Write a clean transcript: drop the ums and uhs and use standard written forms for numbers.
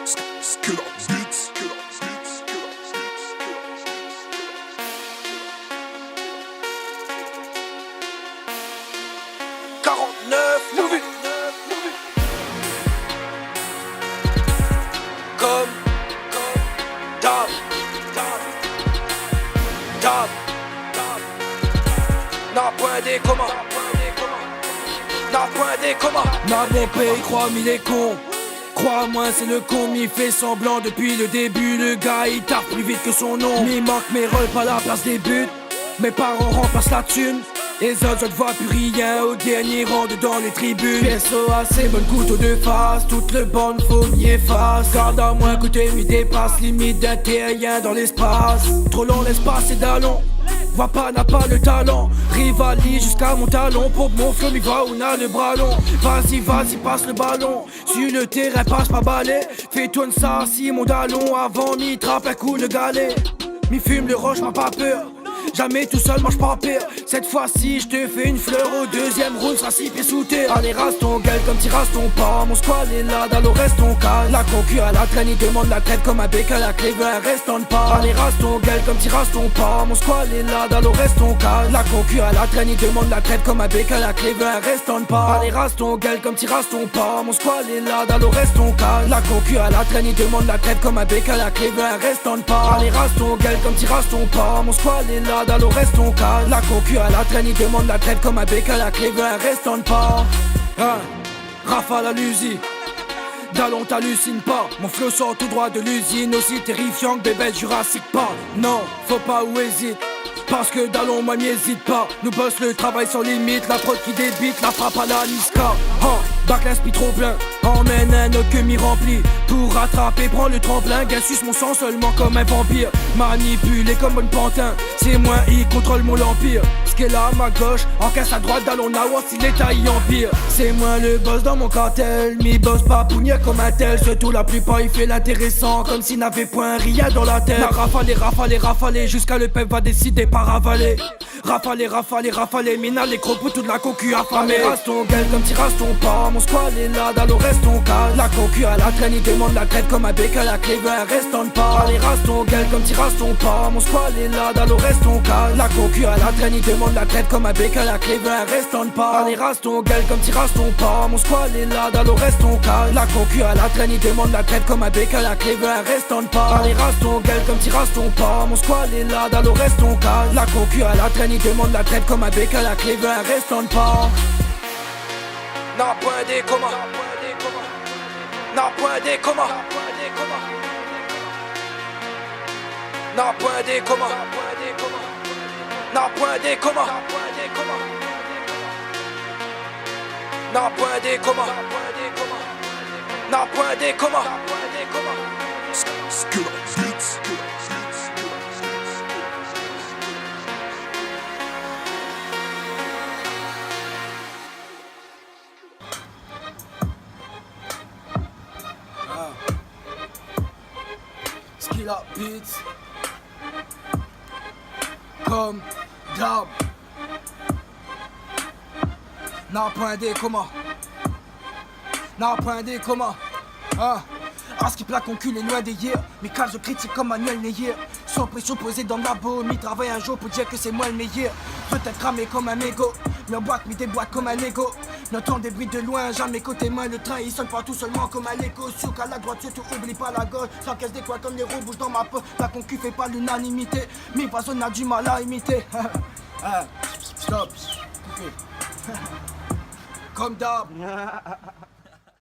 Skilla Beats. 49 movie. Comme Dab. N'a point des communs. N'a point des communs. Ma bon pays croit mille est con. Crois-moi c'est le con, m'y fait semblant depuis le début. Le gars il tape plus vite que son nom. M'y manque mes rôles, pas la place des buts. Mes parents remplacent la thune. Les autres je ne vois plus rien au dernier rang dans les tribunes. SOAC, bonne couteau de face. Toute le bande faut m'y efface. Garde à moins côté m'y dépasse. Limite d'un terrien dans l'espace. Trop long l'espace et d'allons. Vois pas, n'a pas le talent. Rivalise jusqu'à mon talon. Pour mon flow, il va, on a le bras long. Vas-y, passe le ballon. Sur le terrain, passe pas balai. Fais-toi ça, si mon talon. Avant, m'y trappe un coup de galet. M'y fume le roche, m'a pas peur. Jamais tout seul, mange pas pire. Cette fois-ci, je te fais une fleur au deuxième round, sera 6 pieds sous terre. Allez, rase ton gueule comme tu rases ton pas. Mon squad est là, d'allo reste ton calme. La concu à la traîne, il demande la traite comme un bec à la clé, veut un restant de pas. Allez, rase ton gueule comme tu rases ton pas. Mon squad est là, d'allo reste ton calme. La concu à la traîne, il demande la traite comme un bec à la clé, veut un restant de pas. Allez, rase ton gueule comme tu rases ton pas. Mon squad est là, d'allo reste ton calme. La concu à la traîne, il demande la traite comme un bec à la clé, veut un restant de pas. Allez, rase ton gueule comme tu rases ton pas. Mon squad est là, d'allo reste ton calme. La concu à la traîne, il demande la traite comme un bec à la clé, veut un restant de pas. Rafale à l'usine, Dallon t'hallucine pas. Mon flow sort tout droit de l'usine, aussi terrifiant que bébé Jurassic Park. Non, faut pas ou hésite, parce que Dallon moi m'hésite pas. Nous bosse le travail sans limite, la prod qui débite, la frappe à la Niska. Bac l'inspi trop plein, emmène un autre que m'y remplit. Pour rattraper, prends le tremplin, gain suce mon sang seulement comme un vampire. Manipulé comme un pantin, c'est moi, il contrôle mon empire. Ce qu'est là à ma gauche, en casse à droite, Dallon Nawa, si l'état y empire. C'est moi le boss dans mon cartel, m'y bosse pas pougneux comme un tel. Surtout la plupart il fait l'intéressant, comme s'il n'avait point rien dans la tête. Rafalé, jusqu'à le peuple va décider par avaler. Rafalé, mina les crocs pour toute la concu affamée. Rase ton gueule comme tu rases ton pas. Mon squad est là, Dallon reste ton calme. La concu à la traîne, il demande la traite comme un bec à la clé, veut un restant de pas. Allez, rase ton gueule comme tu rases ton pas. Mon squad est là, Dallon reste ton calme. La concu à la traîne, il demande la traite comme un bec à la clé, veut un restant de pas. Allez, rase ton gueule comme tu rases ton pas. Mon squad est là, Dallon reste ton calme. La concu à la traîne, il demande la traite comme un bec à la clé, veut un restant de pas. Allez, rase ton gueule comme tu rases ton pas. Mon squad est là, Dallon reste ton calme. La concu à la traîne, il demande la traite comme un bec à la clé, veut un restant de pas. N'a point des communs. N'a point des communs. N'a point des communs. N'a point des communs. N'a point des communs. N'a point des communs. Skilla Beats. Skilla Beats. Comme Dab. N'a point des communs. N'a point des communs. À ce qui plaque concu les loin des hier. Mes cases je critique comme Manuel Neuer. Sans pression posée dans le labo. Mi travaille un jour pour dire que c'est moi le meilleur. Peut-être cramé comme un mégot. Mais en boîte, mi déboîte comme un Lego. N'entend des bruits de loin, jamais côté main. Le train il sonne pas tout seulement comme un écho. Souk à la droite, surtout oublie pas la gauche. J'encaisse des quoi comme les roues bougent dans ma peau. La concu fait pas l'unanimité. Mi personne a du mal à imiter. Stop. Comme d'hab.